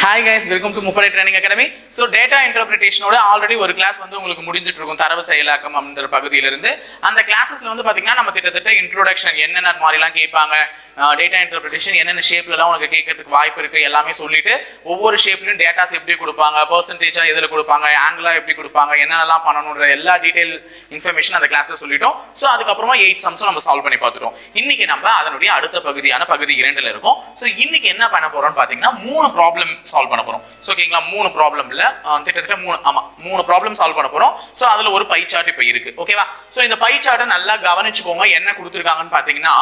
Hi guys, welcome to Muppadai training academy. So data இன்டர்பிரிட்டேஷனோட already ஒரு class வந்து உங்களுக்கு முடிஞ்சிட்டு இருக்கும், தரவு செயலாக்கம் அப்படின்ற பகுதியிலிருந்து. அந்த கிளாஸஸ்ல வந்து பார்த்தீங்கன்னா நம்ம கிட்டத்தட்ட இன்ட்ரோடக்ஷன் என்னென்ன மாதிரிலாம் கேட்பாங்க, டேட்டா இன்டர்பிரிட்டேஷன் என்னென்ன ஷேப்லலாம் உங்களுக்கு கேட்கறதுக்கு வாய்ப்பு இருக்கு எல்லாமே சொல்லிட்டு, ஒவ்வொரு ஷேப்லையும் டேட்டாஸ் எப்படி கொடுப்பாங்க, பர்சன்டேஜா எதில் கொடுப்பாங்க, ஆங்கிளா எப்படி கொடுப்பாங்க, என்னென்னலாம் பண்ணணுன்ற எல்லா டீடைல் இன்ஃபர்மேஷன் அந்த கிளாஸ்ல சொல்லிட்டோம். ஸோ அதுக்கப்புறமா 8 சம்ஸும் நம்ம சால்வ் பண்ணி பார்த்துட்டோம். இன்னைக்கு நம்ம அதனுடைய அடுத்த பகுதியான பகுதி 2ல இருக்கும். ஸோ இன்னைக்கு என்ன பண்ண போறோம்னு பார்த்தீங்கன்னா 3 ப்ராப்ளம் சால்வ் பண்ண போறோம். சோ ஓகேங்களா, 3 ப்ராப்ளம்ல கிட்டத்தட்ட 3 ப்ராப்ளம் சால்வ் பண்ண போறோம். சோ அதுல ஒரு பை சார்ட் இப்ப இருக்கு. ஓகேவா? சோ இந்த பை சார்ட்டை நல்லா கவனிச்சுக்கோங்க. என்ன கொடுத்திருக்காங்கன்னு பாத்தீங்கன்னா,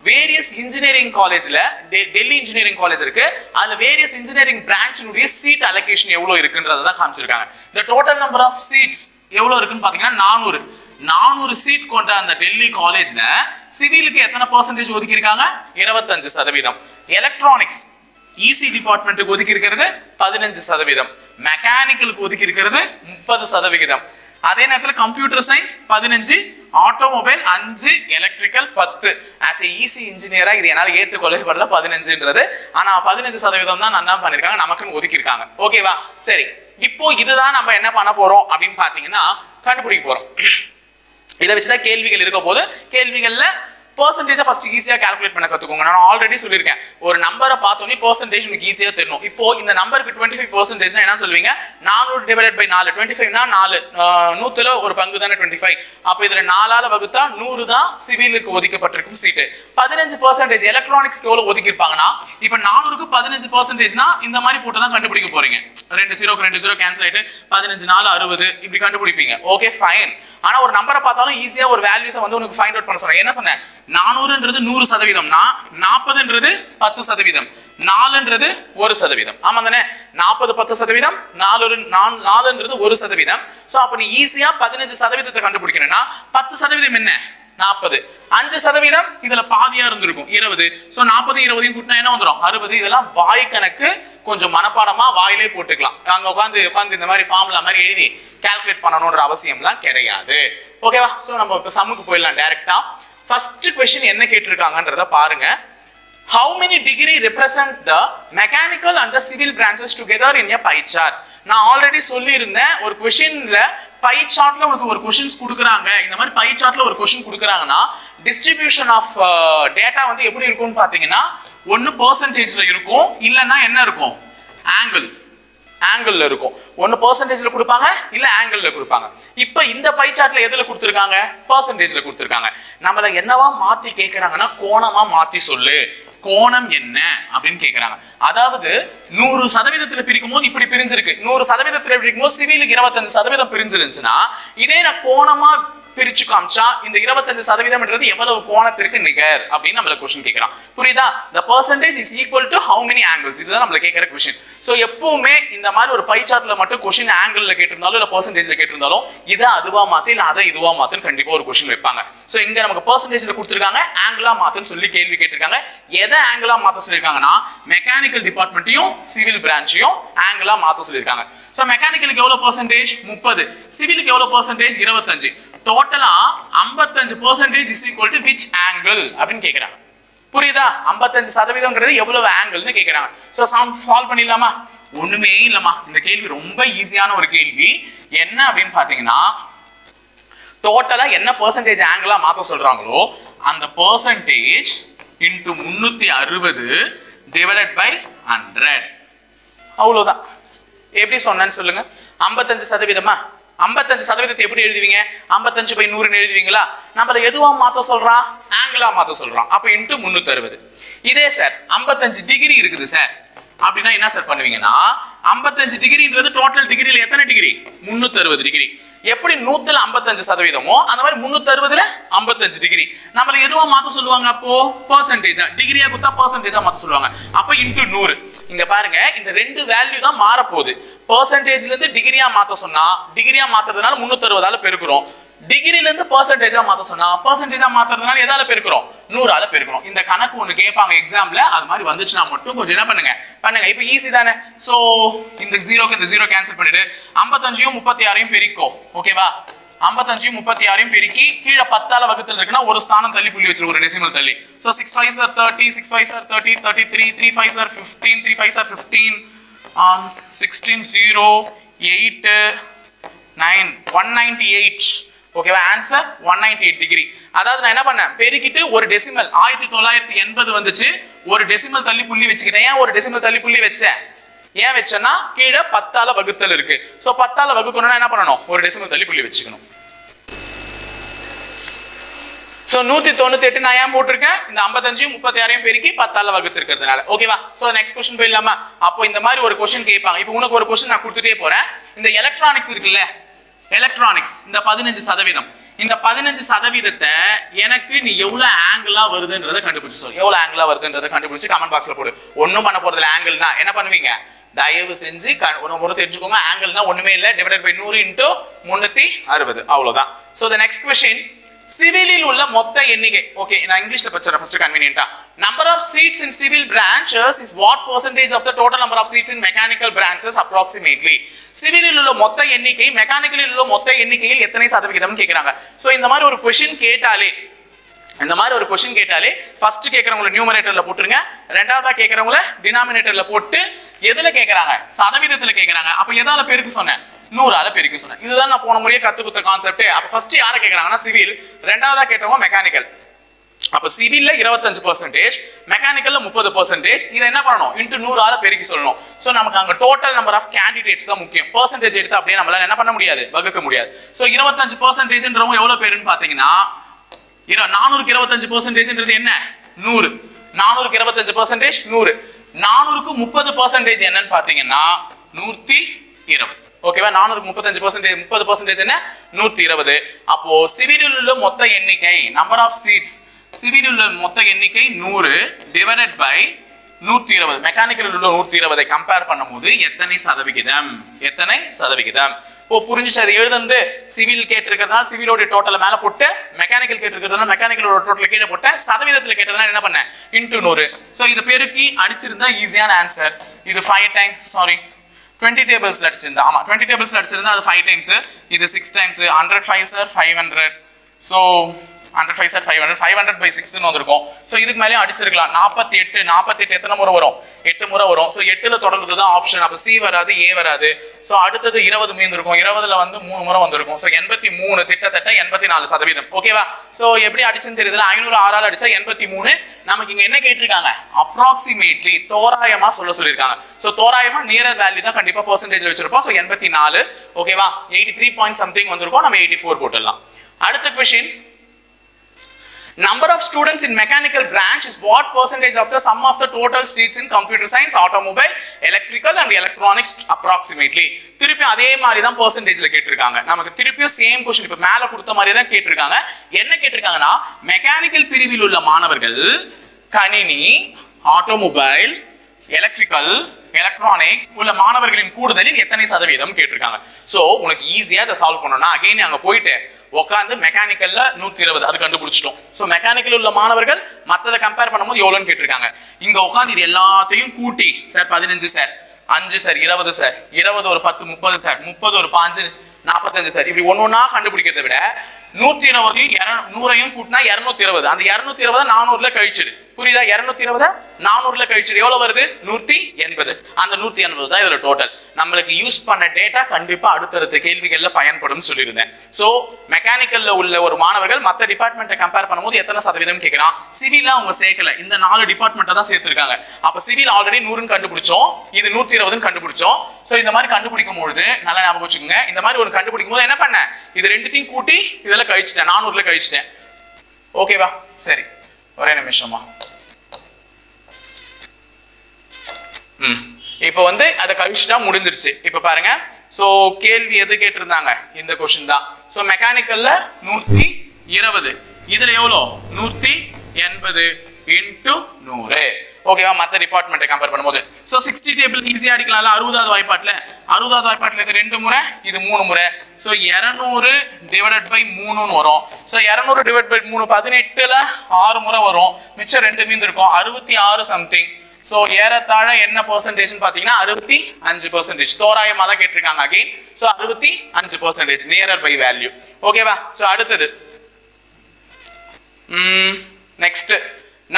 வேரியஸ் இன்ஜினியரிங் காலேஜ்ல, டெல்லி இன்ஜினியரிங் காலேஜ் இருக்கு, அதுல வேரியஸ் இன்ஜினியரிங் பிரான்ச்சினுடைய சீட் அலோகேஷன் எவ்வளவு இருக்குன்றத தான் காமிச்சிருக்காங்க. இந்த டோட்டல் நம்பர் ஆஃப் சீட்ஸ் எவ்வளவு இருக்குன்னு பாத்தீங்கன்னா 400 சீட் கொண்ட அந்த டெல்லி காலேஜ்ல சிவிலுக்கு எத்தனை பர்சன்டேஜ் ஒதுக்கி இருக்காங்க? 25%. எலக்ட்ரானிக்ஸ் இசி டிபார்ட்மெண்ட்டுக்கு ஒதுக்கி இருக்கிறது 15%, மெக்கானிக்கலுக்கு ஒதுக்கி இருக்கிறது 30%. அதே நேரத்தில் computer science 15, automobile 5, electrical 10. As a EC இன்ஜினியரா இது என்னால் ஏற்றுக்கொள்ளப்படல 15ன்றது. ஆனா 15% தான் என்ன பண்ணிருக்காங்க, நமக்குன்னு ஒதுக்கியிருக்காங்க. ஓகேவா? சரி, இப்போ இதுதான் நம்ம என்ன பண்ண போறோம் அப்படின்னு பாத்தீங்கன்னா கண்டுபிடிக்க போறோம். இதை வச்சுதான் கேள்விகள் இருக்க போது, கேள்விகள்ல பர்சன்டேஜ் ஃபர்ஸ்ட் ஈஸியா கால்குலேட் பண்ண கத்துக்கோங்க. நான் ஆல்ரெடி சொல்லியிருக்கேன், ஒரு நம்பரை பார்த்தோன்னே பர்சன்டேஜ் உங்களுக்கு ஈஸியா தெரியும். இப்போ இந்த நம்பருக்கு 25% என்ன சொல்வீங்க? 400 டிவைடட் பை 4. 25னா 4, 100ல ஒரு பங்கு தானே 25. அப்போ இதுல 4ஆல வகுத்தா 100 தான் சிவிலுக்கு ஒதுக்கப்பட்டிருக்கும் சீட்டு. 15% எலக்ட்ரானிக்ஸ்க்கு எவ்வளவு ஒதுக்கி இருப்பாங்கன்னா, இப்போ 400க்கு 15%னா இந்த மாதிரி போட்டு தான் கண்டுபிடிக்க போறீங்க. 2 0க்கு 2 0 கேன்சல் ஆயிட்டு 15 4 60 இப்படி கண்டுபிடிப்பீங்க. Okay fine. ஆனா ஒரு நம்பரை பார்த்தாலும் ஈஸியா ஒரு வேல்யூஸை வந்து உங்களுக்கு ஃபைண்ட் அவுட் பண்ண சொல்றேன். என்ன சொன்னேன்? 400ன்றது 100%, 40ன்றது 10%, 4ன்றது 1%. ஆமா தானே? 40 10%, 4ன்றது 1%. சோ அப்ப நீ ஈஸியா 15% கண்டுபிடிக்கணும்னா 10% என்ன? 40. 5% இதுல பாதியா இருந்திருக்கும் 20. சோ 40 20 கூட்டினா என்ன வந்துரும்? 60. இதெல்லாம் வாய் கணக்கு, கொஞ்சம் மனப்பாடமா வாயிலே போட்டுக்கலாம். அங்க உட்காந்து இந்த மாதிரி ஃபார்முலா மாதிரி எழுதி கால்குலேட் பண்ணணும்ன்ற அவசியம்லாம் கிடையாது. ஓகேவா? சோ நம்ம இப்ப சம்முக்கு போயிடலாம் டைரக்டா. ஃபர்ஸ்ட் क्वेश्चन என்ன கேட்டிருக்காங்கன்றத பாருங்க. How many degree represent the mechanical and the civil branches together in a pie chart? நான் ஆல்ரெடி சொல்லி இருந்தேன், ஒரு क्वेश्चनல பை சார்ட்ல உங்களுக்கு ஒரு क्वेश्चंस கொடுக்கறாங்க. இந்த மாதிரி பை சார்ட்ல ஒரு क्वेश्चन கொடுக்கறாங்கன்னா டிஸ்ட்ரிபியூஷன் ஆஃப் டேட்டா வந்து எப்படி இருக்கும்னு பாத்தீங்கன்னா, ஒன்னு பெர்சன்டேஜ்ல இருக்கும், இல்லன்னா என்ன இருக்கும்? ஆங்கிள் இருக்கும். ஒன்னு பெர்சன்டேஜ்ல கொடுப்பாங்க, இல்ல ஆங்கிள் கொடுப்பாங்க. இப்ப இந்த பை சார்ட்ல எதுல கொடுத்திருக்காங்க? பெர்சன்டேஜ்ல கொடுத்திருக்காங்க. நம்மள என்னவா மாத்தி கேக்குறாங்கன்னா, கோணமா மாத்தி சொல்லு, கோணம் என்ன அப்படின்னு கேக்குறாங்க. அதாவது 100% பிரிக்கும் போது இப்படி பிரிஞ்சிருக்கு, 100% பிரிக்கும் போது சிவிலுக்கு 25% பிரிஞ்சிருந்துச்சுன்னா, இதே நான் கோணமா பிரிச்சு காமிச்சா இந்த 25% எவ்வளவு கோணத்திற்கு நிகர் அப்படின்னு நம்மள क्वेश्चन கேக்குறான். புரியுதா? the percentage is equal to how many angles. இதுதான் நம்மள கேக்குற क्वेश्चन. சோ எப்பவுமே இந்த மாதிரி ஒரு பை சார்ட்ல மட்டும் क्वेश्चन ஆங்கிள்ல கேட்டிருந்தாலும் இல்ல பெர்சன்டேஜ்ல கேட்டிருந்தாலும் இத அதுவா மாத்தி இல்ல அத இதுவா மாத்துன்னு கண்டிப்பா ஒரு क्वेश्चन வைப்பாங்க. சோ இங்க நமக்கு பெர்சன்டேஜ்ல கொடுத்திருக்காங்க, ஆங்கிளா மாத்துன்னு சொல்லி கேள்வி கேட்டிருக்காங்க. எதை ஆங்கிளா மாத்த சொல்லிருக்காங்கன்னா, மெக்கானிக்கல் டிபார்ட்மெண்ட்டையும் சிவில் பிரான்ச்சையும் ஆங்கிளா மாத்த சொல்லிருக்காங்க. சோ மெக்கானிக்கலுக்கு எவ்வளவு பெர்சன்டேஜ்? 30, சிவிலுக்கு எவ்வளவு பெர்சன்டேஜ்? 25. டோட்டலா 55% is equal to which angle அப்படின்னு கேக்குறாங்க. புரியுதா? 55% எவ்வளவு ஆங்கிள்னு கேக்குறாங்க. சோ சம் சால்வ் பண்ணிடலாமா? ஒண்ணுமே இல்லமா, இந்த கேள்வி ரொம்ப ஈஸியான ஒரு கேள்வி. என்ன அப்படின்னு பாத்தீங்கன்னா, டோட்டலா என்ன பெர்சன்டேஜ் ஆங்கிளா மாத்த சொல்றாங்களோ அந்த பெர்சன்டேஜ் இன்டு 360 டிவைடட் பை 100. அவ்வளவுதான். எப்படி சொன்னேன்னு சொல்லுங்க. 55%மா? 55% எப்படி எழுதுவீங்க? 55/100 எழுதுவீங்களா? நம்மள எதுவா மாத்த சொல்றான்? ஆங்கிளா மாத்த சொல்றான். அப்ப இன்டு 360. இதே சார் 55 டிகிரி இருக்குது சார் அப்படின்னா என்ன சார் பண்ணுவீங்கன்னா, 55 டிகிரின்றது டோட்டல் டிகிரில எத்தனை டிகிரி? 360 டிகிரி. எப்படி 100ல 55%மோ அந்த மாதிரி 360ல 55 டிகிரி. நம்மள எதுவா மாத்த சொல்லுவாங்க? அப்போ பெர்சன்டேஜா, டிகிரியா கொடுத்தா பெர்சன்டேஜா மாத்த சொல்லுவாங்க. அப்ப இன்டு 100. இங்க பாருங்க, இந்த ரெண்டு வேல்யூ தான் மாற போகுது. பெர்சன்டேஜ்ல இருந்து டிகிரியா மாத்த சொன்னா, டிகிரியா மாத்துறதுனால 360ஆல பெருக்குறோம். டிகிரில இருந்து பெர்சன்டேஜா மாத்த சொன்னா, பெர்சன்டேஜா மாத்துறதுனால எதால பெருக்குறோம்? 100ஆல பெருக்குறோம். இந்த கணக்கு ஒன்னு கேட்பாங்க எக்ஸாம்ல, அது மாதிரி வந்துச்சுன்னா மட்டும் கொஞ்சம் என்ன பண்ணுங்க. இப்போ ஈஸி தானே. சோ இந்த 0க்கு இந்த 0 கேன்சல் பண்ணிட்டு 55யும் 36யும் பெருக்கோ. ஓகேவா? 55யும் 36யும் பெருக்கி கீழே 10ஆல வகுத்தல் இருக்குன்னா ஒரு ஸ்தானம் தள்ளி புள்ளி வச்சிரு, ஒரு டெசிமல் தள்ளி. சோ 6 5 30, 6 5 30, 33, 3 5 15, 3 5 15, 16 0 8 9 198. ஓகேவா, ஆன்சர் 198 டிகிரி. அதாவது நான் என்ன பண்ணேன், பெருக்கிட்டு ஒரு டெசிமல் 1980 வந்துச்சு, ஒரு டெசிமல் தள்ளி புள்ளி வச்சுக்கிட்டேன். ஏன் ஒரு டெசிமல் தள்ளி புள்ளி வச்சேன், ஏன் வச்சேன்னா கீழே 10ஆல வகுத்தல் இருக்கு. சோ 10ஆல வகுக்கணும்னா என்ன பண்ணணும், ஒரு டெசிமல் தள்ளி புள்ளி வச்சுக்கணும். சோ 198 நான் ஏன் போட்டிருக்கேன், இந்த 55 36 பெருக்கி 10ஆல வகுத்து இருக்கிறதுனால. ஓகேவா. சோ நெக்ஸ்ட் क्वेश्चन போயிடலாமா. அப்போ இந்த மாதிரி ஒரு क्वेश्चन கேட்பாங்க. இப்போ உனக்கு ஒரு क्वेश्चन நான் கொடுத்துட்டே போறேன். இந்த எலக்ட்ரானிக்ஸ் இருக்குல்ல, எலக்ட்ரானிக்ஸ் இந்த 15%, இந்த 15%த்தை எனக்கு நீ எவ்வளவு ஆங்கிளா வருதுன்றதை கண்டுபிடிச்சு சொல்லு. எவ்வளவு ஆங்கிளா வருதுன்றதை கண்டுபிடிச்சு கமெண்ட் பாக்ஸ்ல போடு. ஒன்னும் பண்ண போறதுல ஆங்கிள்னா என்ன பண்ணுவீங்க, தயவு செஞ்சு ஒரு தெரிஞ்சுக்கோங்க. ஆங்கிள்னா ஒண்ணுமே இல்ல, டிவைடட் பை 100 into 360, அவ்வளவுதான். சோ தி நெக்ஸ்ட் क्वेश्चन, சிவிலில் உள்ள மொத்த எண்ணிக்கை. ஓகே, நான் இங்கிலீஷ்ல படிச்சறேன் ஃபர்ஸ்ட் கன்வீனியன்ட்டா. Number of seats in civil branches is what percentage of the total number of seats in mechanical branches approximately. சிவிலில் உள்ள மொத்த எண்ணிக்கை மெக்கானிக்கலில் உள்ள மொத்த எண்ணிக்கையில் எத்தனை சதவிகிதம்னு கேக்குறாங்க. சோ இந்த மாதிரி ஒரு क्वेश्चन கேட்டாலே ஃபர்ஸ்ட் கேக்குறவங்க நியூமரேட்டர்ல போட்டுருங்க, ரெண்டாவதா கேக்குறவங்க டினாமினேட்டர்ல போட்டு எதுல கேக்குறாங்க, சதவீதத்துல கேக்குறாங்க. அப்ப எதால பெருக்கு சொன்னேன், 100ஆல பெருக்கி சொன்னேன். இதுதான் நான் போன முறையே கத்துக்கிட்ட கான்செப்ட். அப்ப ஃபர்ஸ்ட் யாரை கேக்குறாங்கன்னா சிவில், ரெண்டாவதா கேட்டவங்க மெக்கானிக்கல். அப்ப சிவில்ல 25%, மெக்கானிக்கல்ல 30%. இதை என்ன பண்ணணும், இன்டு 100ஆல பெருக்கி சொல்லணும். சோ நமக்கு அங்க டோட்டல் நம்பர் ஆஃப் கேண்டிடேட்ஸ் தான் முக்கியம். பெர்சன்டேஜ் எடுத்து அப்படியே நம்மளால என்ன பண்ண முடியாது, வகுக்க முடியாது. சோ 25%ன்றவங்க எவ்வளவு பேருன்னு பாத்தீங்கன்னா 400க்கு 25% என்ன, 100. 400க்கு 25% 100. 400க்கு 30% என்னன்னு பாத்தீங்கன்னா 120. ஓகேவா, 400க்கு 35%, 30% என்ன, 120. அப்போ சிவிலில் உள்ள மொத்த எண்ணிக்கை, நம்பர் ஆஃப் சீட்ஸ், சிவிலில் உள்ள மொத்த எண்ணிக்கை 100 டிவைடட் பை 120. மெக்கானிக்கலில் உள்ள 120 கம்பேர் பண்ணும்போது எத்தனை சதவிகிதம், எத்தனை சதவிகிதம். இப்போ புரிஞ்சுச்சு. அது எழுதுந்து சிவில் கேட்டிருக்கிறதுனால சிவிலோட டோட்டலை மேல போட்டு, மெக்கானிக்கல் கேட்டிருக்கிறதுனால மெக்கானிக்கலோட டோட்டல் கீழே போட்டு, சதவீதத்தில் கேட்டதுனால என்ன பண்ணேன், இன்டு 100. சோ இது பெருக்கி அடிச்சிருந்தா ஈஸியான ஆன்சர். இது 5 டைம்ஸ், சாரி 20 டேபிள்ஸ்ல அடிச்சிருந்தா, ஆமா 20 டேபிள்ஸ்ல அடிச்சிருந்தா அது 5 டைம்ஸ், இது 6 times. 105 sir 500. So 105 sir 500, 500 by 6 ன்னு வந்திருக்கும். சோ இதுக்கு மேலே அடிச்சிருக்கலாம். 48 எத்தனை முறை வரும், 8 முறை வரும். சோ 8ல தொடங்குறது தான் ஆப்ஷன். அப்ப சி வராது, ஏ வராது. சோ அடுத்தது 20 மீந்திருக்கும். 20ல வந்து 3 முறை வந்திருக்கும். சோ 83, கிட்டத்தட்ட 84%. ஓகேவா. சோ எப்படி அடிச்சுன்னு தெரியுதுல, 500 6ஆல அடிச்சா 83. நமக்கு இங்க என்ன கேட்டிருக்காங்க, அப்ராக்சிமேட்லி, தோராயமா சொல்லிருக்காங்க. சோ தோராயமா நியரர் வேல்யூ தான் கண்டிப்பா பெர்சன்டேஜ்ல வச்சிருப்போம். சோ 84. ஓகேவா, 83 பாயிண்ட் சம்திங் வந்திருக்கும். நம்ம 84 போட்டுடலாம். அடுத்த question, number of students in mechanical branch is what percentage of the sum of the total seats in computer science, automobile, electrical and electronics approximately. திருப்பி அதே மாதிரி தான் பெர்சன்டேஜ்ல கேட்டிருக்காங்க. நமக்கு திருப்பியும் சேம் क्वेश्चन இப்ப மேல கொடுத்த மாதிரி தான் கேட்டிருக்காங்க. என்ன கேட்டிருக்காங்கன்னா, மெக்கானிக்கல் பிரிவில் உள்ள மாணவர்கள் கணினி, ஆட்டோமொபைல், எலக்ட்ரிக்கல், எலக்ட்ரானிக்ஸ் உள்ள மாணவர்களின் கூடுதலில் எத்தனை சதவீதம் கேட்டிருக்காங்க. சோ உனக்கு ஈஸியா இதை சால்வ் பண்ணணும்னா அகைன் அங்க போயிட்டு உட்காந்து மெக்கானிக்கல்ல 120 அது கண்டுபிடிச்சிட்டோம். சோ மெக்கானிக்கல் உள்ள மாணவர்கள் மத்தத கம்பேர் பண்ணும்போது எவ்வளவுன்னு கேட்டிருக்காங்க. இங்க உட்காந்து இது எல்லாத்தையும் கூட்டி, சார் 15 சார், 5 சார், 20 சார், 20 ஒரு 10 30 சார், 30 ஒரு 5 45 சார், இப்படி ஒன்னொன்னா கண்டுபிடிக்கிறத விட 120 100ஐயும் கூட்டினா 220. அந்த 220 400ல கழிச்சிடு. புரியுதா, 220 400ல கழிச்சிடு எவ்வளவு வருது, 180. அந்த 180 தான் இதுல டோட்டல். நம்மளுக்கு யூஸ் பண்ண டேட்டா கண்டிப்பா அடுத்தடுத்த கேள்விகள்ல பயன்படும் சொல்லியிருந்தேன். சோ மெக்கானிக்கல்ல உள்ள ஒரு மாணவர்கள் மத்த டிபார்ட்மெண்ட்டை கம்பேர் பண்ணும்போது எத்தனை சதவீதம் கேட்கறான். சிவிலா அவங்க சேர்க்கல, இந்த 4 டிபார்ட்மெண்ட்டை தான் சேர்த்திருக்காங்க. அப்ப சிவில் ஆல்ரெடி 100ன்னு கண்டுபிடிச்சோம், இது 120ன்னு கண்டுபிடிச்சோம். சோ இந்த மாதிரி கண்டுபிடிக்கும் பொழுது நல்லா ஞாபகம் வச்சுக்கோங்க, இந்த மாதிரி ஒரு கண்டுபிடிக்கும் போது என்ன பண்ண, இது ரெண்டுத்தையும் கூட்டி இதுல கழிச்சிட்டேன், 400ல கழிச்சிட்டேன். ஓகேவா, சரி ஒரே நிமிஷமா. இப்ப வந்து அதை கழிச்சுட்டா முடிஞ்சிருச்சு. இப்ப பாருங்க, சோ கேள்வி எது கேட்டிருந்தாங்க, இந்த क्वेश्चन தான். சோ மெக்கானிக்கல்ல 120, இதுல எவ்வளவு 180 into 100. ஓகேவா, மத்த டிபார்ட்மெண்ட்டை கம்பேர் பண்ணும்போது. சோ 60 டேபிள் ஈஸியா அடிக்கலாம்ல. 60வது வாய்ப்பாட்டுல இது 2 முறை, இது 3 முறை. சோ 200 டிவைடட் பை 3ன்னு வரும். சோ 200 டிவைட் பை 3 18ல 6 முறை வரும். மிச்சம் 2 மீந்து இருக்கும், 66 சம்திங். சோ ஏறத்தாழ என்ன பெர்சன்டேஜ்னு பாத்தீங்கன்னா 65%. தோராயமா தான் கேட்டிருக்காங்க again. So 65% nearer by value. ஓகேவா. சோ அடுத்தது next,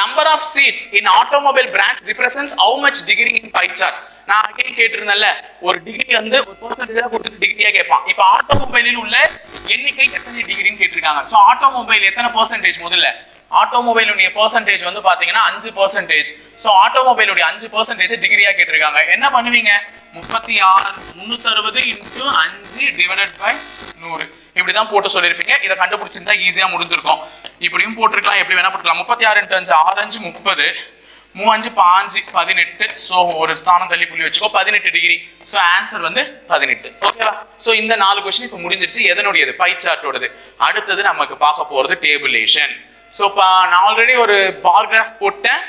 number of seats in automobile branch represents how much degree in pie chart. நான் அகைன் கேட்டிருந்தேன்ல, ஒரு டிகிரி வந்து ஒரு பெர்சன்டேஜா கொடுத்து டிகிரியா கேட்பான். இப்போ ஆட்டோமொபைலில் உள்ள எண்ணிக்கை எத்தனை டிகிரின்னு கேட்டிருக்காங்க. ஸோ ஆட்டோமொபைல் எத்தனை பெர்சன்டேஜ், முதல்ல ஆட்டோமொபைலுடைய பெர்சன்டேஜ் வந்து பாத்தீங்கன்னா 5%. ஸோ ஆட்டோமொபைலுடைய 5% டிகிரியா கேட்டிருக்காங்க. என்ன பண்ணுவீங்க, 36 360 இன்டூ 5 டிவைடட் பை 100 இப்படிதான் போட்டு சொல்லியிருப்பீங்க. இதை கண்டுபிடிச்சிருந்தா ஈஸியா முடிஞ்சிருக்கும். இப்படியும் போட்டிருக்கலாம், எப்படி வேணா போட்டுக்கலாம். 36 இன்டூ 5 6 5 30 3 5 18. ஸோ ஒரு ஸ்தானம் தள்ளி புள்ளி வச்சுக்கோ, 18 டிகிரி. ஸோ ஆன்சர் வந்து 18. ஓகேவா? ஸோ இந்த 4 கொஸ்டின் இப்போ முடிஞ்சிருச்சு. எதனுடையது, பை சார்ட்டோடது. அடுத்தது நமக்கு பார்க்க போறது டேபிளேஷன். ஸோ நான் ஆல்ரெடி ஒரு பார் கிராஃப் போட்டேன்,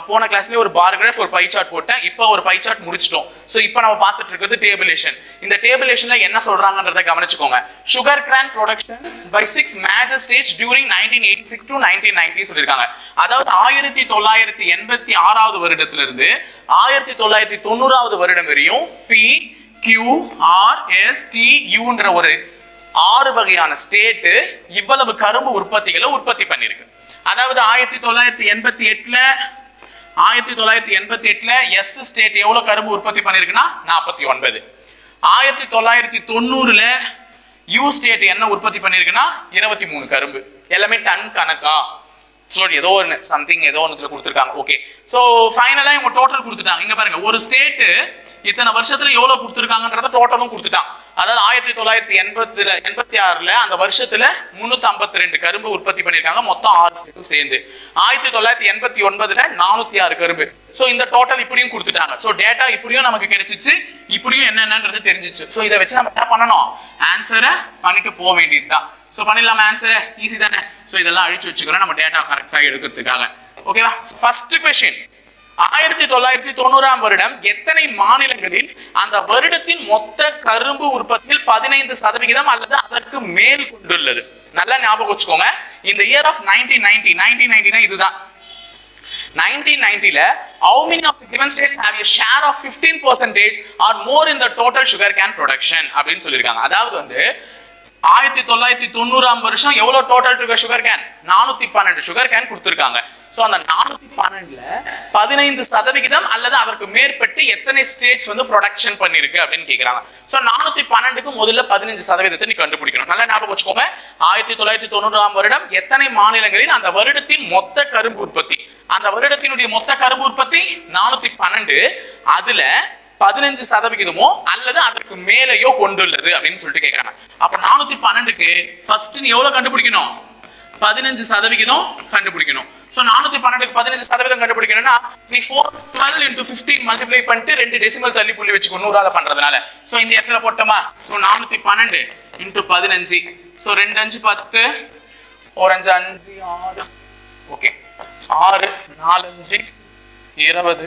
போன கிளாஸ்லயே ஒரு பார் கிராஃப் ஒரு பை சார்ட் போட்டேன். இப்போ ஒரு பை சார்ட் முடிச்சிட்டோம். ஸோ இப்போ நம்ம பார்த்துட்டு இருக்கிறது டேபிளேஷன். இந்த டேபிளேஷன்ல என்ன சொல்றாங்கன்றத கவனிச்சுக்கோங்க. Sugar cane production by 6 major stage during 1986 to 1990 சொல்லியிருக்காங்க. அதாவது 1986வது வருடத்திலிருந்து 1990வது வருடம் வரையும் P Q R S T யூன்ற ஒரு 6 வகையான ஸ்டேட் இவ்வளவு கரும்பு உற்பத்திகளை உற்பத்தி பண்ணிருக்கு. அதாவது 1988ல எஸ் ஸ்டேட் எவ்வளவு கரும்பு உற்பத்தி பண்ணிருக்குன்னா 49. 1990ல யூ ஸ்டேட் என்ன உற்பத்தி பண்ணிருக்குன்னா 23 கரும்பு. எல்லாமே டன் கணக்கா, ஏதோ ஒன்று சம்திங் ஏதோ ஒன்றுல கொடுத்துருக்காங்க. ஓகே, ஸோ ஃபைனலா இவங்க டோட்டல் கொடுத்துட்டாங்க. இங்க பாருங்க, ஒரு ஸ்டேட் இத்தனை வருஷத்துல எவ்வளவு கொடுத்துருக்காங்கன்றத டோட்டலும் கொடுத்துட்டான். அதாவது 1986ல அந்த வருஷத்துல 352 கரும்பு உற்பத்தி பண்ணிருக்காங்க, மொத்தம் 6 ஸ்டேட்டும் சேர்ந்து. 1989ல 406 கரும்பு. சோ இந்த டோட்டல் இப்படியும் கொடுத்துட்டாங்க. சோ டேட்டா இப்படியும் நமக்கு கிடைச்சிச்சு, இப்படியும் என்னன்றது தெரிஞ்சிச்சு. சோ இதை வச்சு நம்ம என்ன பண்ணணும், ஆன்சரை பண்ணிட்டு போக வேண்டியதுதான். சோ பண்ணிடலாமா, ஆன்சரை ஈஸி தானே. சோ இதெல்லாம் அழிச்சு வச்சுக்கிறோம் நம்ம டேட்டா கரெக்டா எடுக்கிறதுக்காக. ஓகேவா? ஃபர்ஸ்ட் கொஸ்டின், 1990ஆம் வருடம் எத்தனை மாநிலங்களில் அந்த வருடத்தின் மொத்த கரும்பு உற்பத்தியில் 15% அல்லது அதற்கு மேல் கொண்டுள்ளது? நல்லா ஞாபகம் வச்சுக்கோங்க. இந்த இயர் ஆஃப் 1990 இதுதான். 1990ல how many of the given states have a share of 15% or more in the total sugar cane production அப்படின்னு சொல்லிருக்காங்க. அதாவது வந்து 1990ஆம் வருஷம் எவ்வளவு டோட்டல் இருக்க சுகர் கேன், 412 சுகர் கேன் கொடுத்திருக்காங்க. சோ அந்த 412ல 15% அல்லது அதற்கு மேற்பட்டு எத்தனை ஸ்டேட்ஸ் வந்து ப்ரொடக்ஷன் பண்ணிருக்கு அப்படின்னு கேக்குறாங்க. சோ 412க்கு முதல்ல 15% நீ கண்டுபிடிக்கணும். நல்லா ஞாபகம் வச்சுக்கோங்க. 1990ஆம் வருடம் எத்தனை மாநிலங்களில் அந்த வருடத்தின் மொத்த கரும்பு உற்பத்தி, அந்த வருடத்தினுடைய மொத்த கரும்பு உற்பத்தி 412, அதுல 15% அல்லது அதற்கு மேலேயோ கொண்டுள்ளது அப்படின்னு சொல்லிட்டு கேட்கிறாங்க. அப்ப 412க்கு ஃபர்ஸ்ட் நீ எவ்வளவு கண்டுபிடிக்கணும், 15% கண்டுபிடிக்கணும். சோ 412க்கு 15% கண்டுபிடிக்கணும்னா நீ 412 into 15 மல்டிப்ளை பண்ணிட்டு 2 டெசிமல் தள்ளி புள்ளி வச்சுக்கோ 100ஆல பண்றதுனால. சோ இந்த இடத்துல போட்டோமா, so 412 into 15. So 2 5 10, 1 5 5 6, okay 6 4 5 20.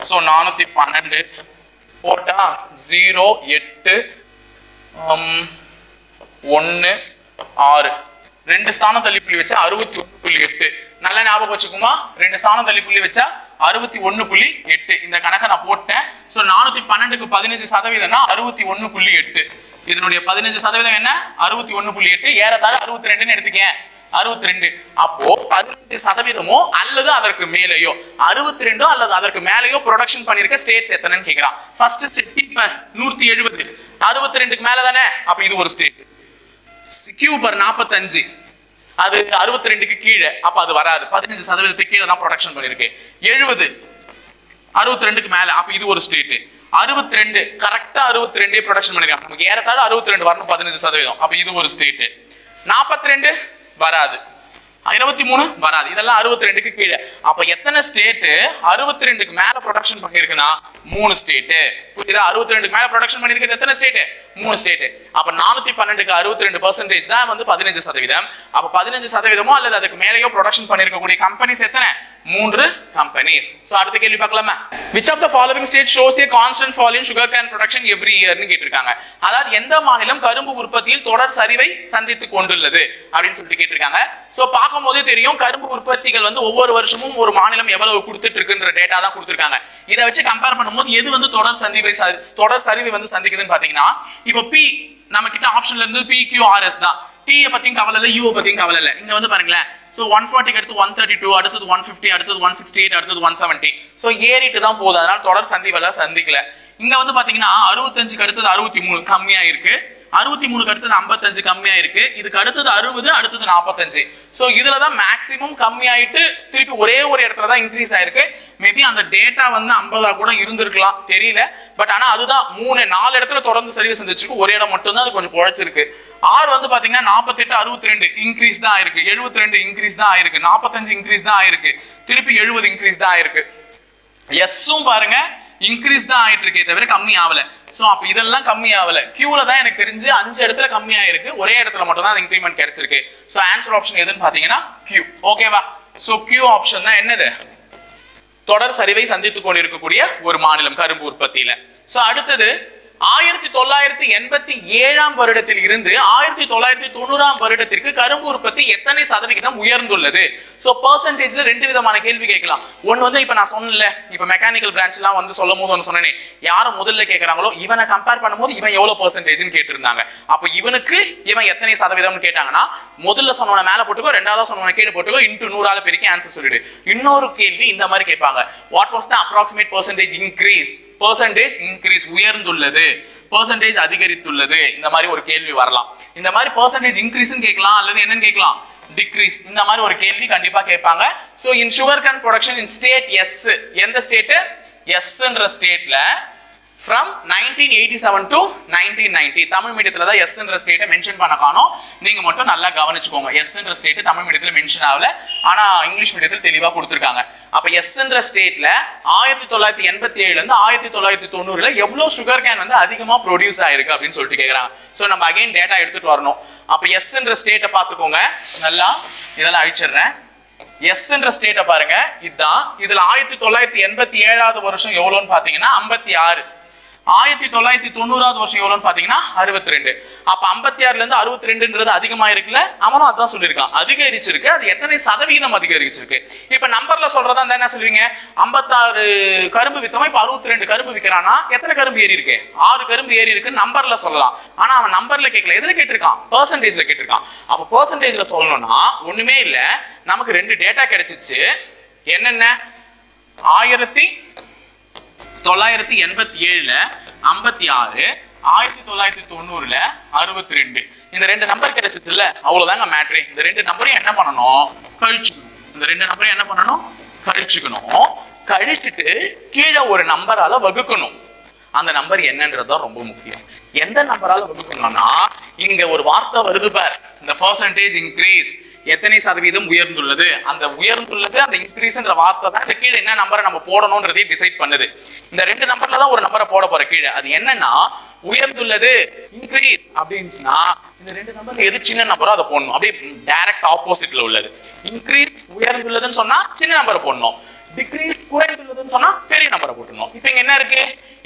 So 412 போட்டா 0 8 1 6, 2 ஸ்தானம் தள்ளி புள்ளி வச்சா 61.8. நல்ல ஞாபகம் வச்சுக்குமா, 2 ஸ்தானம் தள்ளி புள்ளி வச்சா 61.8. இந்த கணக்கை நான் போட்டேன். சோ 412க்கு 15% 61.8. இதனுடைய 15% என்ன, 61.8. ஏறத்தாழ 62ன்னு எடுத்துக்கேன், 62. அப்போ 15% அல்லது அதற்கு மேலேயோ, 62 அல்லது அதற்கு மேலேயோ ப்ரொடக்ஷன் பண்ணிருக்க ஸ்டேட்ஸ் எத்தனைன்னு கேக்குறான். ஃபர்ஸ்ட் ஸ்டேட் 170, 62க்கு மேல தானே, அப்ப இது ஒரு ஸ்டேட். கியூ பர் 45, அது 62க்கு கீழே, அப்ப அது வராது, 15% கீழே தான் ப்ரொடக்ஷன் பண்ணிருக்கு. 70 62க்கு மேல, அப்ப இது ஒரு ஸ்டேட். 62 கரெக்டா 62 ப்ரொடக்ஷன் பண்ணிருக்காங்க, நமக்கு ஏறத்தாழ 62 வரணும் 15%, அப்ப இது ஒரு ஸ்டேட். 42 வராது, 23 வராது, இதெல்லாம் 62க்கு கீழே. அப்ப எத்தனை ஸ்டேட் 62க்கு மேல ப்ரொடக்ஷன் பண்ணிருக்குன்னா 3 ஸ்டேட். புரியுதா? 62க்கு மேல ப்ரொடக்ஷன் பண்ணிருக்கிறது எத்தனை ஸ்டேட், 3 ஸ்டேட். அப்ப 412க்கு 62% தான் வந்து 15%. அப்ப 15% அல்லது அதுக்கு மேலேயோ ப்ரொடக்ஷன் பண்ணிருக்கக்கூடிய கம்பெனிஸ் எத்தனை, 3 கம்பெனிஸ். சோ அடுத்த கேள்வி பார்க்கலாமா, which of the following states shows a constant fall in sugar cane production every year ன்னு கேட்டிருக்காங்க. அதாவது எந்த மாநிலம் கரும்பு உற்பத்தியில் தொடர் சரிவை சந்தித்து கொண்டுள்ளது அப்படின்னு சொல்லிட்டு கேட்டிருக்காங்க. சோ பார்க்கும்போதே தெரியும், கரும்பு உற்பத்திகள் வந்து ஒவ்வொரு வருஷமும் ஒரு மாநிலம் எவ்வளவு கொடுத்துட்டு இருக்குன்ற டேட்டா தான் கொடுத்திருக்காங்க. இதை வச்சு கம்பேர் பண்ணும்போது எது வந்து தொடர் சரிவை வந்து சந்திக்குதுன்னு பாத்தீங்கன்னா, இப்போ பி நம்ம கிட்ட ஆப்ஷன்ல இருந்து பி கியூ ஆர் எஸ் தான். டி பத்தியும் கவலை இல்ல, யூ பத்தியும் கவலை இல்ல. இங்க வந்து பாருங்களேன், ஸோ 140 அடுத்து 132, அடுத்தது 150, அடுத்தது 168, அடுத்தது 170. ஸோ ஏறிட்டு தான் போகுது, அதனால தொடர் சந்திவெல்ல சந்திக்கல. இங்க வந்து பாத்தீங்கன்னா 65க்கு அடுத்தது 63 கம்மியா இருக்கு, 63க்கு அடுத்தது 55 கம்மியா இருக்கு, இதுக்கு அடுத்தது 60, அடுத்தது 45. ஸோ இதுல தான் மேக்ஸிமம் கம்மியாயிட்டு திருப்பி ஒரே ஒரு இடத்துல தான் இன்க்ரீஸ் ஆயிருக்கு. மேபி அந்த டேட்டா வந்து 50 கூட இருந்திருக்கலாம், தெரியல. பட் ஆனா அதுதான் 4 இடத்துல தொடர்ந்து சரிவு சந்திச்சிருக்கு, ஒரு இடம் மட்டும் தான் அது கொஞ்சம் குறைச்சிருக்கு. ஆர் வந்து பாத்தீங்கன்னா 48, 62 இன்க்ரீஸ் தான் ஆயிருக்கு, 72 இன்க்ரீஸ் தான் ஆயிருக்கு, 45 இன்க்ரீஸ் தான் ஆயிருக்கு, திருப்பி 70 இன்க்ரீஸ் தான் ஆயிருக்கு. எஸ்ஸும் பாருங்க இன்க்ரீஸ் தான் ஆயிட்டு இருக்கே தவிர கம்மி ஆகல. சோ அப்ப இதெல்லாம் கம்மி ஆகல. கியூல தான் எனக்கு தெரிஞ்சு 5 இடத்துல கம்மி ஆயிருக்கு, ஒரே இடத்துல மட்டும் தான் இன்க்ரிமெண்ட் கிடைச்சிருக்கு. சோ ஆன்சர் ஆப்ஷன் எதுன்னு பாத்தீங்கன்னா கியூ. ஓகேவா? சோ கியூ ஆப்ஷன் தான் என்னது, தொடர் சரிவை சந்தித்துக் கொண்டிருக்கக்கூடிய ஒரு மாநிலம் கரும்பு உற்பத்தியில. சோ அடுத்தது 1987 வருடத்தில் இருந்து 1990 வருடத்திற்கு கரும்பு உற்பத்தி எத்தனை சதவிகிதம் உயர்ந்துள்ளது? சோ பெர்சன்டேஜ்ல 2 விதமான கேள்வி கேட்கலாம். ஒன்னு வந்து இப்ப நான் சொன்னேன்ல, இப்ப மெக்கானிக்கல் பிரான்ச் எல்லாம் வந்து சொல்லும் போது ஒன்னு சொன்னேனே, யார முதல்ல கேக்குறாங்களோ இவனை கம்பேர் பண்ணும்போது இவன் எவ்வளவு பெர்சன்டேஜ்னு கேட்டிருந்தாங்க. அப்ப இவனுக்கு இவன் எத்தனை சதவீதம்னு கேட்டாங்கன்னா முதல்ல சொன்னவன மேல போட்டுக்கோ, ரெண்டாவது சொன்னவன கீழே போட்டுக்கோ, இன்டு 100ஆல பெருக்கி ஆன்சர் சொல்லிடு. இன்னொரு கேள்வி இந்த மாதிரி கேட்பாங்க, what was the approximate percentage increase, percentage increase உயர்ந்துள்ளது, பெர்சன்டேஜ் அதிகரித்துள்ளது, இந்த மாதிரி ஒரு கேள்வி வரலாம். இந்த மாதிரி பெர்சன்டேஜ் இன்க்ரீஸ் கேட்கலாம், அல்லது என்னன்னு கேட்கலாம், டிக்ரீஸ், இந்த மாதிரி ஒரு கேள்வி கண்டிப்பா கேட்பாங்க. So in sugar cane production in states, எந்த ஸ்டேட் எஸ்ன்ற ஸ்டேட்ல from 1987 to 1990 தமிழ் மீடியத்துல தான் எஸ் என்ற ஸ்டேட்டை மென்ஷன் பண்ண காணோம். நீங்க மட்டும் நல்லா கவனிச்சுக்கோங்க, எஸ் என்ற ஸ்டேட் தமிழ் மீடியத்துல மென்ஷன் ஆகல, ஆனா இங்கிலீஷ் மீடியத்துல தெளிவா கொடுத்திருக்காங்க. அப்ப எஸ் என்ற ஸ்டேட்ல 1987 இருந்து 1990 எவ்வளவு சுகர் கேன் வந்து அதிகமா ப்ரொடியூஸ் ஆயிருக்கு அப்படின்னு சொல்லிட்டு கேக்குறாங்க. சோ நம்ம அகைன் டேட்டா எடுத்துட்டு வரணும். அப்ப எஸ் என்ற ஸ்டேட்டை பாத்துக்கோங்க, நல்லா இதெல்லாம் அழிச்சிடுறேன். எஸ் என்ற ஸ்டேட்டை பாருங்க, இதுதான். இதுல 1987 வருஷம் எவ்வளவுன்னு பாத்தீங்கன்னா 56, 1990 வருஷம் எவ்வளவுன்னு பாத்தீங்கன்னா 62. அப்ப 56ல இருந்து 62ன்றது அதிகமா இருக்குல்ல, அவனும் அதான் சொல்லியிருக்கான், அதிகரிச்சிருக்கு. அது எத்தனை சதவீதம் அதிகரிச்சிருக்கு? இப்ப நம்பர்ல சொல்றதா இருந்தா என்ன சொல்லுவீங்க, 56 கரும்பு வித்தவன் இப்ப 62 கரும்பு விக்கிறானா, எத்தனை கரும்பு ஏறி இருக்கு, 6 கரும்பு ஏறி இருக்கு நம்பர்ல சொல்லலாம். ஆனா அவன் நம்பர்ல கேட்கல, எதுல கேட்டிருக்கான், பெர்சன்டேஜ்ல கேட்டிருக்கான். அப்ப பெர்சன்டேஜ்ல சொல்லணும்னா ஒண்ணுமே இல்ல, நமக்கு 2 டேட்டா கிடைச்சிச்சு. என்னென்ன, 1987ல 56, 1990ல 62, இந்த 2 நம்பர் கிடைச்சிச்சுல்ல, அவ்வளவுதாங்க மேட்ரு. இந்த 2 நம்பரையும் என்ன பண்ணணும், கழிச்சுக்கணும். இந்த 2 நம்பரையும் என்ன பண்ணணும், கழிச்சுக்கணும். கழிச்சுட்டு கீழே ஒரு நம்பரால வகுக்கணும். அந்த நம்பர் என்னன்றதுதான் ரொம்ப முக்கியம். எந்த நம்பரால வகுக்கணும்னா, இங்க ஒரு வார்த்தை வருது பார், இந்த பெர்சன்டேஜ் இன்க்ரீஸ் எத்தனை சதவீதம் உயர்ந்துள்ளது, அந்த உயர்ந்துள்ளது அந்த இன்க்ரீஸ்ன்ற வார்த்தை தான் இந்த கீழே என்ன நம்பரை நம்ம போடணும்ன்றதை டிசைட் பண்ணுது. இந்த 2 நம்பர்ல தான் ஒரு நம்பரை போட போற கீழே. அது என்னன்னா, உயர்ந்துள்ளது இன்க்ரீஸ் அப்படின்னா இந்த 2 நம்பர்ல எது சின்ன நம்பரோ அதை போடணும். அப்படியே டைரக்ட் ஆப்போசிட்ல உள்ளது. இன்க்ரீஸ் உயர்ந்துள்ளதுன்னு சொன்னா சின்ன நம்பரை போடணும், டிக்ரீஸ் குறைந்துள்ளதுன்னு சொன்னா பெரிய நம்பரை போடணும். இப்போ இங்க என்ன இருக்கு,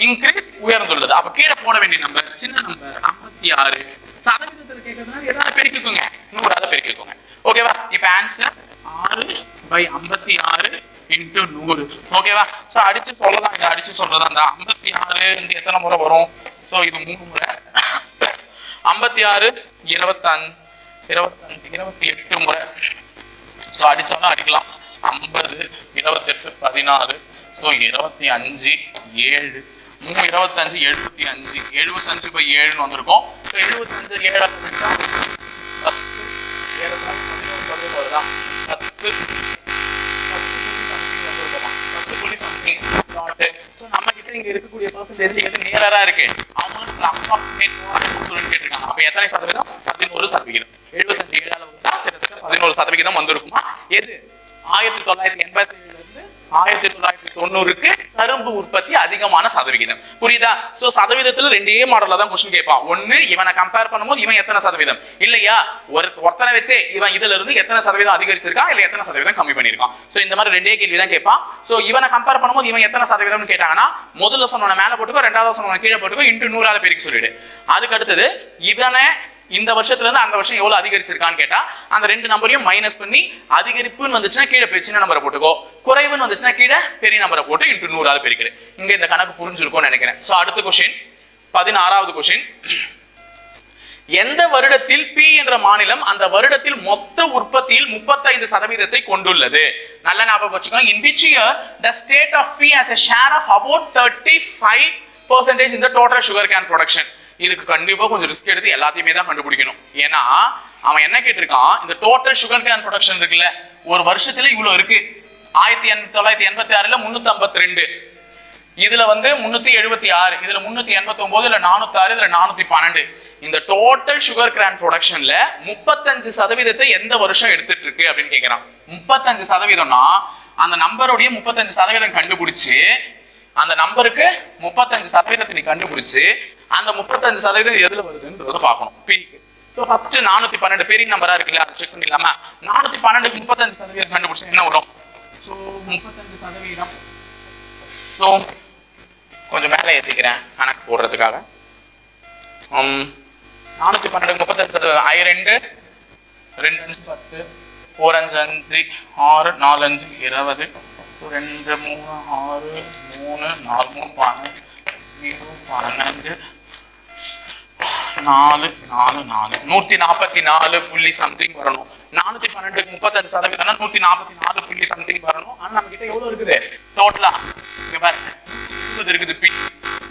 இன்க்ரீஸ் உயர்ந்துள்ளது. அப்ப கீழே போட வேண்டிய நம்பர் சின்ன நம்பர் 56. சதவீதத்தில் கேட்கறதுனால எதாவது பெருக்கிக்கோங்க, 100 பெருக்கிக்கோங்க. ஓகேவா? இப்ப ஆன்சர் 6/56 into 100. ஓகேவா? சோ அடிச்சு சொல்லலாம், இத அடிச்சு சொல்றதா அந்த 56 எத்தனை முறை வரும், சோ இது 3 முறை. 56 25 28 முறை. சோ அடிச்சாலும் அடிக்கலாம். 50 28 16, சோ 25 7 3 25 75, 75/7 வந்திருக்கும். சோ 75 7 நம்ம கிட்ட இங்க இருக்கக்கூடிய பெர்சன்டேஜ் எது நேரா இருக்கு, அவங்களுக்கு அப்ராக்ஸிமேட் கேட்டிருக்காங்க. அப்ப எத்தனை சதவீதம், 11%. 75 7ஆல வந்தா கிட்டத்தட்ட 11% வந்திருக்குமா. எது 1987 இருந்து 1990க்கு கரும்பு உற்பத்தி அதிகமான சதவிகிதம். புரியுதா? சோ சதவீதத்துல 2 மாடல்ல தான் क्वेश्चन கேட்பான். ஒன்னு இவனை கம்பேர் பண்ணும்போது இவன் எத்தனை சதவீதம், இல்லையா ஒருத்தனை வச்சே இவன் இதுல இருந்து எத்தனை சதவீதம் அதிகரிச்சிருக்கான் இல்ல எத்தனை சதவீதம் கம்மி பண்ணிருக்கான். சோ இந்த மாதிரி 2 கேள்வி தான் கேட்பான். சோ இவனை கம்பேர் பண்ணும்போது இவன் எத்தனை சதவீதம்னு கேட்டாங்கன்னா முதல்ல சொன்னவன மேல போட்டுக்கோ, ரெண்டாவது சொன்னவன கீழே போட்டுக்கோ, இன்டு 100ஆல பெருக்கி சொல்லிடு. அதுக்கு அடுத்தது இவனை இந்த வருஷத்துல இருந்து அந்த வருஷம் எவ்வளவு அதிகரிச்சிருக்கான்னு கேட்டா அந்த 2 நம்பரையும் மைனஸ் பண்ணி அதிகரிப்புன்னு வந்துச்சுன்னா கீழே சின்ன நம்பரை போட்டுக்கோ, குறைவுன்னு வந்துச்சுன்னா கீழே பெரிய நம்பரை போட்டு இன்டு 100ஆல பெருக்கிடு. இங்க இந்த கணக்கு புரிஞ்சிருக்கும்னு நினைக்கிறேன். சோ அடுத்த क्वेश्चन 16வது क्वेश्चन. எந்த வருடத்தில் பி என்ற மாநிலம் அந்த வருடத்தில் மொத்த உற்பத்தியில் 35% கொண்டுள்ளது. நல்ல ஞாபகம் வச்சுக்கோங்க. in which year the state of P has a share of about 35% in the total sugar cane production. இதுக்கு கண்டிப்பா கொஞ்சம் ரிஸ்க் எடுத்து எல்லாத்தையுமே தான் கண்டுபிடிக்கணும். ஏன்னா அவன் என்ன கேட்டிருக்கான், இந்த டோட்டல் சுகர் கேன் ப்ரொடக்ஷன் இருக்குல்ல, ஒரு வருஷத்துல இவ்வளவு இருக்கு. 1986ல 352, இதுல வந்து 376, இதுல 389, இதுல 406, இதுல 412. இந்த டோட்டல் சுகர் கேன் ப்ரொடக்ஷன்ல 35% எந்த வருஷம் எடுத்துட்டு இருக்கு அப்படின்னு கேட்கிறான். 35%னா அந்த நம்பருடைய 35% கண்டுபிடிச்சு, அந்த நம்பருக்கு 35% நீ கண்டுபிடிச்சு அந்த 35% எதுல வருதுன்றத பார்க்கணும். பிக்கு சோ ஃபர்ஸ்ட் 412 பெரிய நம்பரா இருக்குல்ல, அதை செக் பண்ணிடலாமா? 412க்கு 35% கண்டுபிடிச்சா என்ன வரும்? சோ 35%. சோ கொஞ்சம் மேலே ஏத்திக்கிறேன் கணக்கு போடுறதுக்காக. 412 35, I 2 2 5 10 4 5 5 6 4 5 20 2 3 6 3 4 3 12 12 4 4 4 144 புள்ளி சம்திங் வரணும். 412க்கு 35% 144 புள்ளி சம்திங் வரணும். ஆனா நம்ம கிட்ட எவ்வளவு இருக்குது டோட்டலா? இங்க பாருங்க 20 இருக்குது. பி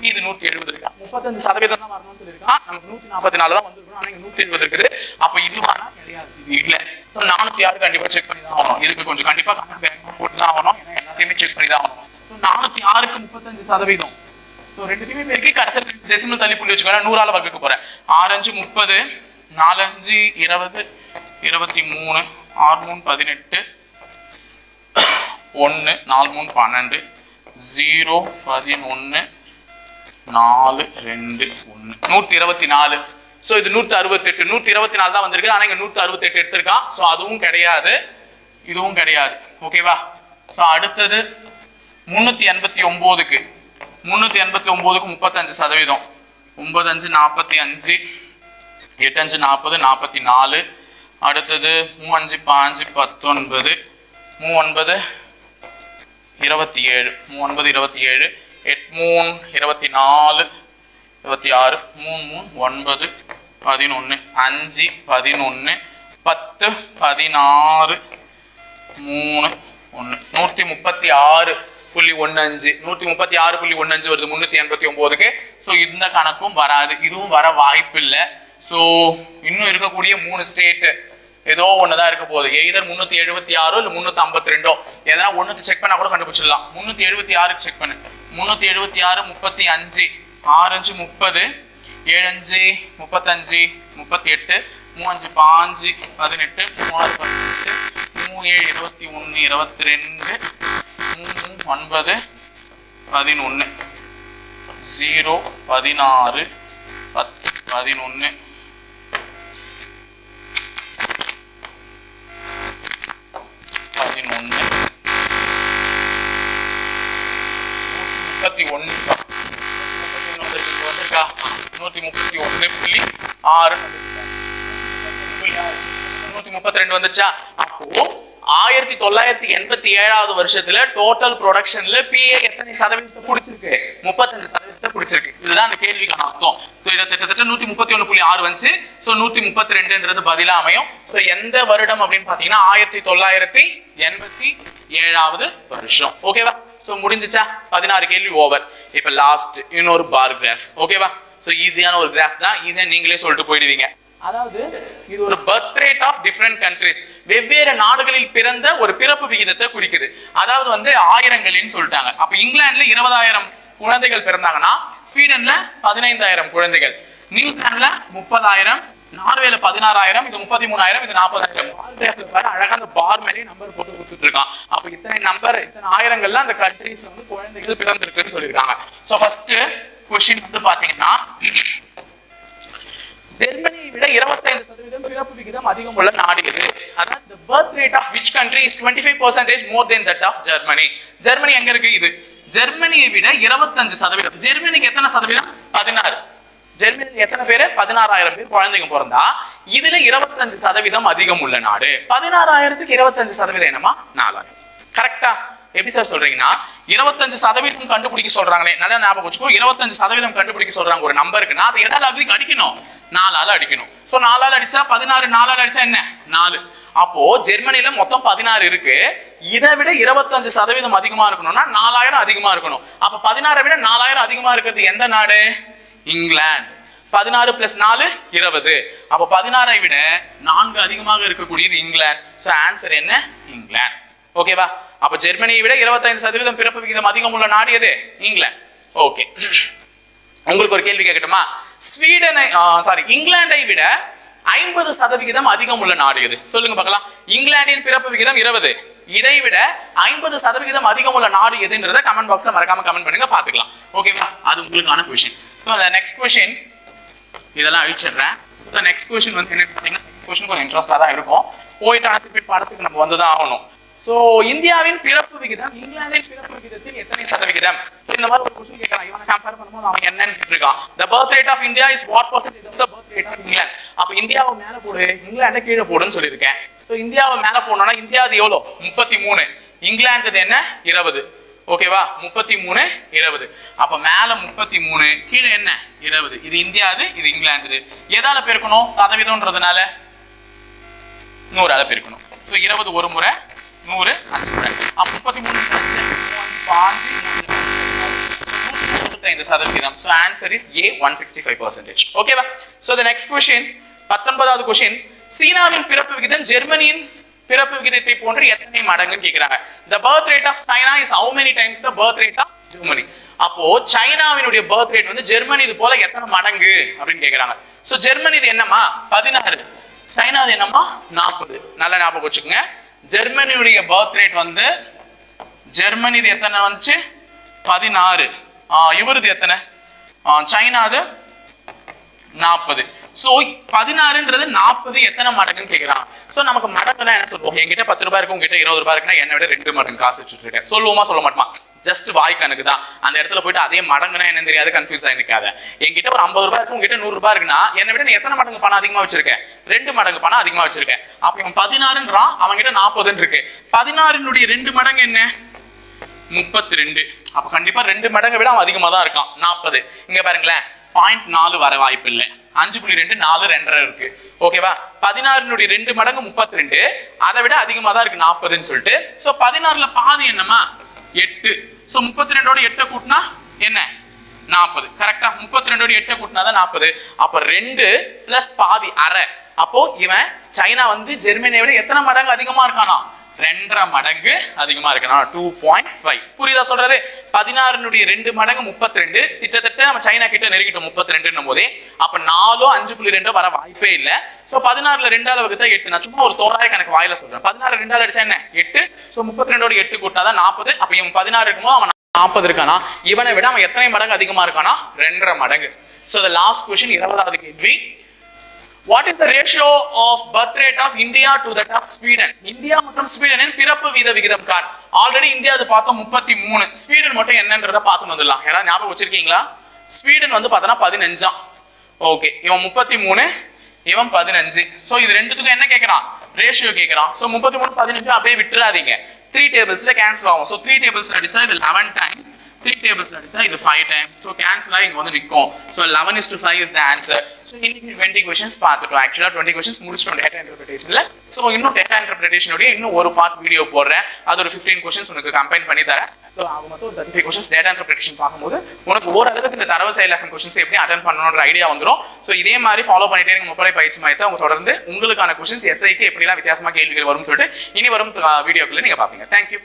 இது 170 இருக்கா? 35% தான் வரணும்னு சொல்லிருக்கான். நமக்கு 144 தான் வந்திருக்கணும். ஆனா இங்க 170 இருக்குது. அப்ப இதுவானா கிடையாது, இது இல்ல. 406 கண்டிப்பா செக் பண்ணி தான் ஆகணும். இதுக்கு கொஞ்சம் கண்டிப்பா கணக்கு வேகமா போட்டு தான் ஆகணும். ஏன்னா எல்லாத்தையுமே செக் பண்ணி தான் ஆகணும். 406க்கு 35%. சோ ரெண்டுத்தையுமே பெருக்கி கடைசியில் டெசிமல் தள்ளி புள்ளி வச்சுக்கோ. 100ஆல வகுக்க போறேன். 6 5 30 4 5 20 23 6 3 18 1 4 3 12 0 11 4 2 1 124. சோ இது 168 124 தான் வந்திருக்கு. ஆனா இங்க 168 எடுத்திருக்கான். சோ அதுவும் கிடையாது, இதுவும் கிடையாது. ஓகேவா? சோ அடுத்தது 389க்கு 389க்கு 35%. 9 5 45 8 5 40 44. அடுத்தது 3 5 5 19 37 3 27 8 3 24 26 3 9 11 5 11 10 16 3 1 136.15 136.15 வருது 389க்கு. சோ இந்த கணக்கும் வராது, இதுவும் வர வாய்ப்பு இல்லை. சோ இன்னும் இருக்கக்கூடிய 3 ஸ்டேட் ஏதோ ஒண்ணுதான் இருக்க போகுது. எய்தர் 376 இல்ல 352 எதனா ஒண்ணுக்கு செக் பண்ணா கூட கண்டுபிடிச்சிடலாம். 376க்கு செக் பண்ணு. 376 35 6 5 30 7 5 35 38 3 5 18 3 6 18 3 7 21 22 3 9 11 0 16 10 11 11 31 வந்திருக்கா? 131.6 132 வந்துச்சா? அப்போ 1987வது வருஷத்துல டோட்டல் ப்ரொடக்ஷன்ல பிஏ எத்தனை சதவீதத்தை பிடிச்சிருக்கு? 35% பிடிச்சிருக்கு. இதுதான் அந்த கேள்விக்கான அர்த்தம். கிட்டத்தட்ட 131.6 வந்துச்சு. சோ 132ன்றது பதிலா அமையும். சோ எந்த வருடம் அப்படின்னு பாத்தீங்கன்னா 1987வது வருஷம். ஓகேவா? சோ முடிஞ்சிச்சா? 16 கேள்வி ஓவர். இப்ப லாஸ்ட் இன்னொரு பார் கிராஃப். ஓகேவா? சோ ஈஸியான ஒரு கிராஃப் தான், ஈஸியா நீங்களே சொல்லிட்டு போயிடுவீங்க. அதாவது இது ஒரு birth rate of different countries, வெவ்வேறு நாடுகளில் பிறந்த ஒரு பிறப்பு விகிதத்தை குறிக்குது. அதாவது வந்து ஆயிரங்களின்னு சொல்லிட்டாங்க. அப்ப இங்கிலாந்துல 20,000 குழந்தைகள் பிறந்தாங்கன்னா ஸ்வீடன்ல 15,000 குழந்தைகள், நியூசிலாந்துல 30,000, நார்வேல 16,000, இது 33,000, இது 40,000. அழகா அந்த பார் மேலே நம்பர் போட்டு கொடுத்துட்டு இருக்கான். அப்ப இத்தனை நம்பர், இத்தனை ஆயிரங்கள்ல அந்த கண்ட்ரிஸ்ல வந்து குழந்தைகள் பிறந்திருக்குன்னு சொல்லியிருக்காங்க. சோ ஃபர்ஸ்ட் क्वेश्चन வந்து பாத்தீங்கன்னா, ஜெர்மனியை விட 25% பிறப்பு விகிதம் அதிகம் உள்ள நாடு எது? அதாவது the birth rate of which country is 25% more than that of Germany. Germany எங்க இருக்கு? இது ஜெர்மனியை விட 25%. ஜெர்மனிக்கு எத்தனை சதவீதம்? 16. ஜெர்மனியில் எத்தனை பேர்? 16,000 பேர் குழந்தைங்க பிறந்தா இதுல 25% அதிகம் உள்ள நாடு. 16,000க்கு 25% என்னமா? 4,000. கரெக்டா? எப்படி சார் சொல்றீங்கன்னா 25% கண்டுபிடிக்க சொல்றாங்களே, நல்லா ஞாபகம் வச்சுக்கோ. 25% கண்டுபிடிக்க சொல்றாங்க ஒரு நம்பருக்குன்னா அதை எதால அடிக்கணும்? 4ஆல அடிக்கணும். சோ 4ஆல அடிச்சா 16, 4ஆல அடிச்சா என்ன? 4. அப்போ ஜெர்மனில மொத்தம் 16 இருக்கு. இதை விட 25% அதிகமா இருக்கணும்னா 4000 அதிகமா இருக்கணும். அப்ப 16 விட 4000 அதிகமா இருக்கிறது எந்த நாடு? இங்கிலாந்து. 16 + 4 20. அப்ப 16 விட 4 அதிகமாக இருக்கக்கூடியது இங்கிலாந்து. சோ ஆன்சர் என்ன? இங்கிலாந்து. ஓகேவா? அப்ப ஜெர்மனியை விட 25% பிறப்பு விகிதம் அதிகம் உள்ள நாடு எது? இங்கிலாந்து. ஓகே, உங்களுக்கு ஒரு கேள்வி கேட்கட்டுமா? இங்கிலாந்தை விட 50% அதிகம் உள்ள நாடு எது? சொல்லுங்க பார்க்கலாம். இங்கிலாந்தின் பிறப்பு விகிதம் 20, இதை விட 50% அதிகம் உள்ள நாடு எதுன்றத கமெண்ட் பாக்ஸ்ல மறக்காம கமெண்ட் பண்ணுங்க, பாத்துக்கலாம். ஓகேவா? அது உங்களுக்கான question. So the next question இதெல்லாம் அழிச்சிடுறேன். சோ நெக்ஸ்ட் क्वेश्चन வந்து என்ன பாத்தீங்கன்னா, क्वेश्चन கொஞ்சம் இன்ட்ரஸ்டா தான் இருக்கும். போயிட்டு திருப்பி பாடத்துக்கு நம்ம வந்து தான் ஆகணும். சோ இந்தியாவின் பிறப்பு விகிதம் இங்கிலாந்தின் பிறப்பு விகிதத்தில் எத்தனை சதவிகிதம்? இந்த மாதிரி ஒரு क्वेश्चन கேக்குறான். இவனை கம்பேர் பண்ணும்போது அவன் என்னன்னு கேட்டிருக்கான். The birth rate of India is what percentage of the birth rate of England? அப்ப இந்தியாவை மேல போடு, இங்கிலாந்தை கீழே போடுன்னு சொல்லியிருக்கேன். சோ இந்தியாவை மேல போனோம்னா இந்தியாவது எவ்வளவு? 33. இங்கிலாந்து என்ன? 20. ஓகேவா? 33 20. அப்ப மேல 33, கீழே என்ன? 20. இது இந்தியாவது, இது இங்கிலாந்து. எதால பெருக்கணும்? சதவீதம்ன்றதுனால 100ஆல பெருக்கணும். சோ 20 ஒரு முறை, 100 5 முறை. அப்ப 33 135%. So answer is A 165%. ஓகேவா? So the next question 19வது question. சீனாவின் பிறப்பு விகிதம் ஜெர்மனியின் பிறப்பு விகிதத்தை போன்று எத்தனை மடங்குன்னு கேக்குறாங்க. The birth rate of China is how many times the birth rate of Germany? அப்போ சைனாவினுடைய birth rate வந்து ஜெர்மனி இது போல எத்தனை மடங்கு அப்படின்னு கேக்குறாங்க. சோ ஜெர்மனி இது என்னமா? 16. சைனா இது என்னமா? 40. நல்ல ஞாபகம் வச்சுக்கோங்க. ஜெர்மனியுடைய birth rate வந்து ஜெர்மனி இது எத்தனை வந்துச்சு? 16. இவருது எத்தனை? சைனாது 40. சோ 16ன்றது 40 எத்தனை மடங்குன்னு கேக்குறான். சோ நமக்கு மடங்குனா என்ன சொல்லுவோம்? என்கிட்ட 10 ரூபாய் இருக்கு, உங்ககிட்ட 20 ரூபாய் இருக்குன்னா என்னை விட 2 மடங்கு காசு வச்சுட்டு இருக்கேன். சொல்லுவோமா சொல்ல மாட்டோமா? ஜஸ்ட் வாய் கணக்கு தான். அந்த இடத்துல போயிட்டு அதே மடங்குனா என்னன்னு தெரியாது, கன்ஃபியூஸ் ஆகி நிக்காத. என்கிட்ட ஒரு 50 ரூபாய் இருக்கு, உங்ககிட்ட 100 ரூபாய் இருக்குன்னா என்னை விட நீ எத்தனை மடங்கு பணம் அதிகமா வச்சிருக்கேன்? 2 மடங்கு பணம் அதிகமா வச்சிருக்கேன். அப்ப இவன் 16ன்றான், அவன்கிட்ட 40 இருக்கு. 16னுடைய 2 மடங்கு என்ன? 32. அப்ப கண்டிப்பா 2 மடங்கை விட அவன் அதிகமா தான் இருக்கான். 40. இங்க பாருங்களேன், 0.4 வர வாய்ப்பு இல்லை. 5.2 4 2.5 இருக்கு. ஓகேவா? 16னுடைய 2 மடங்கு 32, அதை விட அதிகமா தான் இருக்கு 40ன்னு சொல்லிட்டு. சோ 16ல பாதி என்னமா? 8. சோ 32ஓட 8 கூட்டினா என்ன? 40. கரெக்டா? 32ஓட 8 கூட்டினா தான் 40. அப்ப 2 பிளஸ் பாதி அரை. அப்போ இவன் சைனா வந்து ஜெர்மனியை விட எத்தனை மடங்கு அதிகமா இருக்கானா? 2.5 மடங்கு அதிகமா இருக்கணும். 2.5. புரியுதா சொல்றது? 16னுடைய 2 மடங்கு 32, கிட்டத்தட்ட நம்ம சைனா கிட்ட நெருங்கிட்டோம் 32ன்னும் போதே. அப்ப 4 5.2 வர வாய்ப்பே இல்ல. சோ 16ல 2ஆல வகுத்தா 8. நான் சும்மா ஒரு தோராய கணக்கு வாயில சொல்றேன். 16 2ஆல அடிச்சா என்ன? 8. சோ 32ஓட 8 கூட்டினாதான் 40. அப்ப இவன் 16 இருக்கும்போது அவன் 40 இருக்கானா? இவனை விட அவன் எத்தனை மடங்கு அதிகமா இருக்கானா? 2.5 மடங்கு. சோ the last question 20வது கேள்வி. What is the ratio of birth rate of India to that of Sweden? India மற்றும் ஸ்வீடனின் பிறப்பு விகிதம் காண். ஆல்ரெடி இந்தியா அது பார்த்தோம் 33. ஸ்வீடன் மட்டும் என்னன்றத பார்த்து வந்துடலாம். யாராவது ஞாபகம் வச்சிருக்கீங்களா? ஸ்வீடன் வந்து பார்த்தோன்னா 15. ஓகே, இவன் 33, இவன் 15. சோ இது ரெண்டுத்துக்கும் என்ன கேட்கறான்? ரேஷியோ கேட்கறான். சோ 33 15 அப்படியே விட்டுறாதீங்க. 3 டேபிள்ஸ்ல கேன்சல் ஆகும். சோ 3 டேபிள்ஸ்ல அடிச்சா இது 11 டைம்ஸ், 3 tables அடிச்சா இது 5 times. So cancel ஆகி இங்க வந்து நிக்கும். So 11:5 is the answer. So இன்னைக்கு 20 questions பார்த்துட்டோம். Actually 20 questions முடிச்சிட்டோம் data interpretationல. So இன்னும் data interpretation உடைய இன்னும் ஒரு பார்ட் வீடியோ போடுறேன். அது ஒரு 15 questions உங்களுக்கு கம்பைன் பண்ணி தரேன். So ஆக மொத்தம் 35 questions data interpretation பார்க்கும்போது உனக்கு ஓரளவுக்கு இந்த தரவு செயலாக்கம் questions எப்படி அட்டெண்ட் பண்ணணும்ன்ற ஐடியா வந்துரும். So இதே மாதிரி ஃபாலோ பண்ணிட்டே இருங்க. முப்படை பயிற்சி மையத்தை அவங்க தொடர்ந்து உங்களுக்கான questions SI க்கு எப்படிலாம் வித்தியாசமா கேள்விகள் வரும்னு சொல்லிட்டு இனி வரும் வீடியோக்குள்ள நீங்க பாப்பீங்க. Thank you.